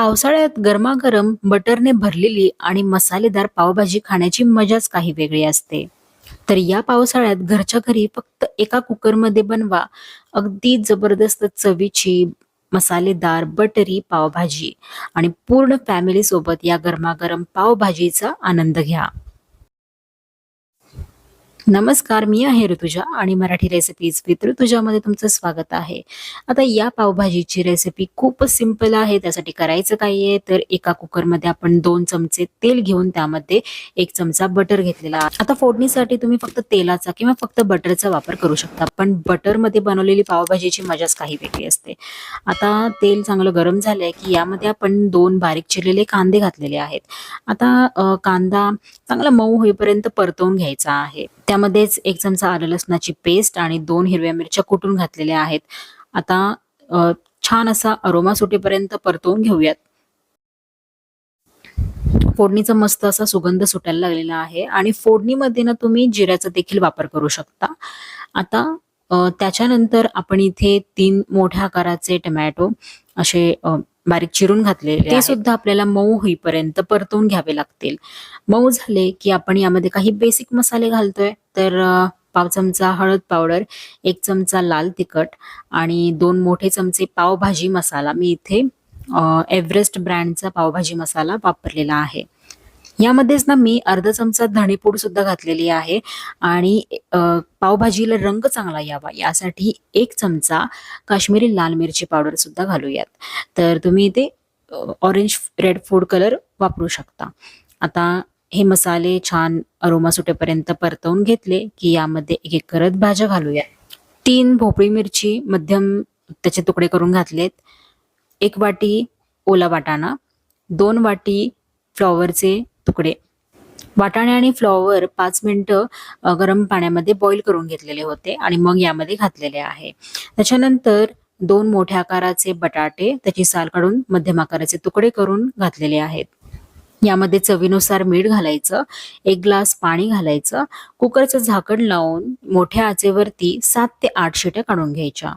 पावसाळ्यात गरमागरम बटरने भरलेली आणि मसालेदार पावभाजी खाण्याची मजाच काही वेगळी असते. तर या पावसाळ्यात घरच्या घरी फक्त एका कुकरमध्ये बनवा अगदी जबरदस्त चवीची मसालेदार बटरी पावभाजी आणि पूर्ण फॅमिली सोबत या गरमागरम पावभाजीचा आनंद घ्या. नमस्कार, मी आहे ऋतुजा आणि मराठी रेसिपीज विथ ऋतुजामध्ये तुमचं स्वागत आहे. आता या पावभाजीची रेसिपी खूपच सिंपल आहे. त्यासाठी करायचं काय आहे, तर एका कुकरमध्ये आपण 2 चमचे तेल घेऊन त्यामध्ये 1 चमचा बटर घेतलेला आहे. आता फोडणीसाठी तुम्ही फक्त तेलाचा किंवा फक्त बटरचा वापर करू शकता, पण बटरमध्ये बनवलेली पावभाजीची मजाच काही वेगळी असते. आता तेल चांगलं गरम झालंय की यामध्ये आपण 2 बारीक चिरलेले कांदे घातलेले आहेत. आता कांदा चांगला मऊ होईपर्यंत परतवून घ्यायचा आहे. त्यामध्येच 1 चमचा आलं लसणाची पेस्ट आणि 2 हिरव्या मिरच्या कुटून घातलेल्या आहेत. आता छान असा अरोमा सुटेपर्यंत परतवून घेऊयात. फोडणीचा मस्त असा सुगंध सुटायला लागलेला आहे आणि फोडणीमध्ये ना तुम्ही जिऱ्याचा देखील वापर करू शकता. आता त्याच्यानंतर आपण इथे 3 मोठ्या आकाराचे टोमॅटो असे बारीक चिरून घातलेले ते सुद्धा आपल्याला मऊ होईपर्यंत परतवून घ्यावे लागतील. मऊ झाले की आपण यामध्ये काही बेसिक मसाले घालतोय. तर पाव चमचा हळद पावडर, 1 चमचा लाल तिखट आणि 2 मोठे चमचे पावभाजी मसाला. मी इथे एव्हरेस्ट ब्रँडचा पावभाजी मसाला वापरलेला आहे. यामध्येच ना मी अर्धा चमचा धणेपूड सुद्धा घातलेली आहे आणि पावभाजीला रंग चांगला यावा यासाठी 1 चमचा काश्मीरी लाल मिरची पावडर सुद्धा घालूयात. तर तुम्ही इथे ऑरेंज रेड फूड कलर वापरू शकता. आता हे मसाले छान अरोमा सुटेपर्यंत परतवून घेतले की यामध्ये एक एक करत भाज्या घालूया. 3 भोपळी मिरची मध्यम त्याचे तुकडे करून घातलेत. 1 वाटी ओला वाटाणा, 2 वाटी फ्लॉवरचे तुकडे. वाटाणे आणि फ्लॉवर 5 मिनिटं गरम पाण्यामध्ये बॉईल करून घेतलेले होते आणि मग यामध्ये घातलेले आहे. त्याच्यानंतर 2 मोठ्या आकाराचे बटाटे त्याची साल काढून मध्यम आकाराचे तुकडे करून घातलेले आहेत. यामध्ये चवीनुसार मीठ घालायचं, 1 ग्लास पाणी घालायचं. कुकरचं झाकण लावून मोठ्या आचेवरती 7 ते 8 शिट्या काढून घ्यायच्या.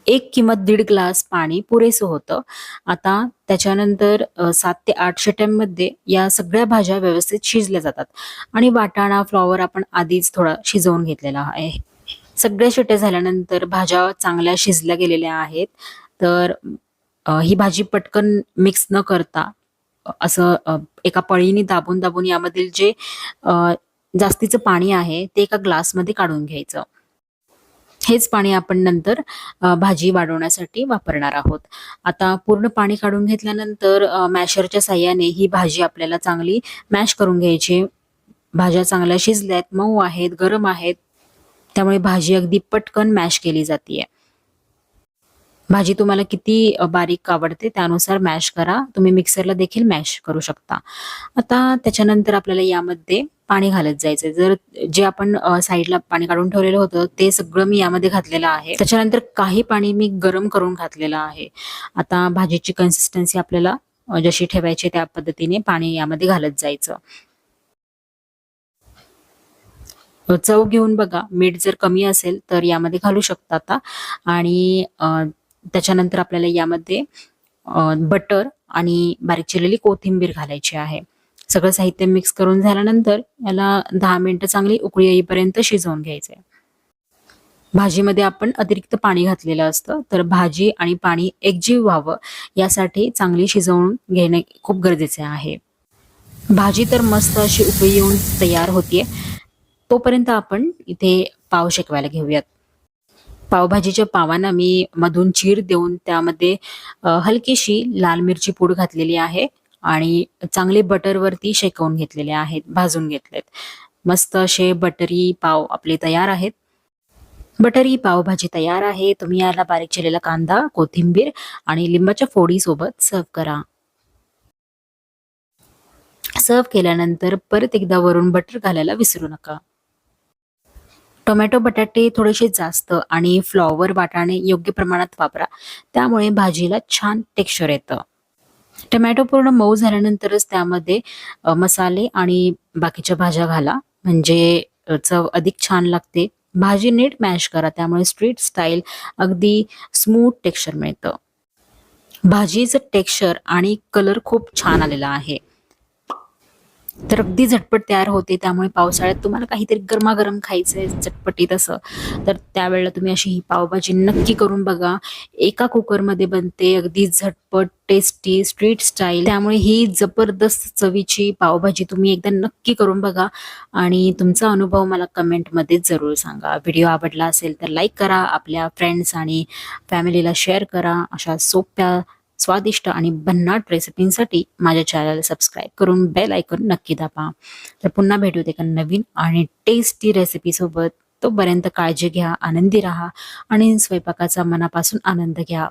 1 किंवा 1.5 ग्लास पाणी पुरेसं होतं. आता त्याच्यानंतर 7 ते 8 शिट्यांमध्ये या सगळ्या भाज्या व्यवस्थित शिजल्या जातात आणि वाटाणा, फ्लॉवर आपण आधीच थोडा शिजवून घेतलेला आहे. सगळ्या शिट्या झाल्यानंतर भाज्या चांगल्या शिजल्या गेलेल्या आहेत. तर ही भाजी पटकन मिक्स न करता असं एका पळीने दाबून दाबून यामधील जे जास्तीचं पाणी आहे ते एका ग्लासमध्ये काढून घ्यायचं. हेच पाणी आपण नंतर भाजी वाढवण्यासाठी वापरणार आहोत. आता पूर्ण पाणी काढून घेतल्यानंतर मॅशरच्या साहाय्याने ही भाजी आपल्याला चांगली मॅश करून घ्यायची. भाज्या चांगल्या शिजल्यात, मऊ आहेत, गरम आहेत, त्यामुळे भाजी अगदी पटकन मॅश केली जातीये. भाजी तुम्हाला किती बारीक आवडते त्यानुसार मॅश करा. तुम्ही मिक्सरला देखील मॅश करू शकता. आता त्याच्यानंतर आपल्याला यामध्ये पाणी घालत जायचंय. जर जे आपण साईडला पाणी काढून ठेवलेलं होतं ते सगळं मी यामध्ये घातलेलं आहे. त्याच्यानंतर काही पाणी मी गरम करून घातलेलं आहे. आता भाजीची कन्सिस्टन्सी आपल्याला जशी ठेवायची त्या पद्धतीने पाणी यामध्ये घालत जायचं. चव घेऊन बघा, मीठ जर कमी असेल तर यामध्ये घालू शकता आता. आणि त्याच्यानंतर आपल्याला यामध्ये बटर आणि बारीक चिरलेली कोथिंबीर घालायची आहे. सगळं साहित्य मिक्स करून झाल्यानंतर याला 10 मिनिटं चांगली उकळी येईपर्यंत शिजवून घ्यायचंय. भाजीमध्ये आपण अतिरिक्त पाणी घातलेलं असतं, तर भाजी आणि पाणी एकजीव व्हावं यासाठी चांगली शिजवून घेणे खूप गरजेचे आहे. भाजी तर मस्त अशी उकळी येऊन तयार होतीये. तोपर्यंत आपण इथे पाव शेकवायला घेऊयात. पावभाजीच्या पावांना मी मधून चीर देऊन त्यामध्ये हलकीशी लाल मिरची पूड घातलेली आहे आणि चांगले बटरवरती शेकवून घेतलेले आहेत, भाजून घेतलेत. मस्त असे बटरी पाव आपले तयार आहेत. बटरी पावभाजी तयार आहे. तुम्ही याला बारीक चिरलेला कांदा, कोथिंबीर आणि लिंबाच्या फोडी सोबत सर्व्ह करा. सर्व्ह केल्यानंतर परत एकदा वरून बटर घालायला विसरू नका. टोमॅटो, बटाटे थोडेसे जास्त आणि फ्लॉवर, वाटाणे योग्य प्रमाणात वापरा. त्यामुळे भाजीला छान टेक्स्चर येतं. टोमॅटो पूर्ण मऊ झाल्यानंतरच त्यामध्ये मसाले आणि बाकीच्या भाज्या घाला, म्हणजे चव अधिक छान लागते. भाजी नीट मॅश करा, त्यामुळे स्ट्रीट स्टाईल अगदी स्मूथ टेक्स्चर मिळतं. भाजीचं टेक्स्चर आणि कलर खूप छान आलेला आहे. तर अगदी झटपट तयार होते. त्यामुळे पावसाळ्यात तुम्हाला काहीतरी गरमागरम खायचंय चटपटीत असं, तर त्यावेळेला तुम्ही अशी ही पावभाजी नक्की करून बघा. एका कुकरमध्ये बनते, अगदी झटपट, टेस्टी, स्ट्रीट स्टाईल. त्यामुळे ही जबरदस्त चवीची पावभाजी तुम्ही एकदा नक्की करून बघा आणि तुमचा अनुभव मला कमेंटमध्ये जरूर सांगा. व्हिडिओ आवडला असेल तर लाईक करा, आपल्या फ्रेंड्स आणि फॅमिलीला शेअर करा. अशा सोप्या, स्वादिष्ट आणि भन्नाट रेसिपींसाठी माझ्या चॅनलला सबस्क्राईब करून बेल आयकॉन नक्की दाबा. तर पुन्हा भेटू एका नवीन आणि टेस्टी रेसिपीसोबत. तोपर्यंत काळजी घ्या, आनंदी राहा आणि स्वयंपाकाचा मनापासून आनंद घ्या.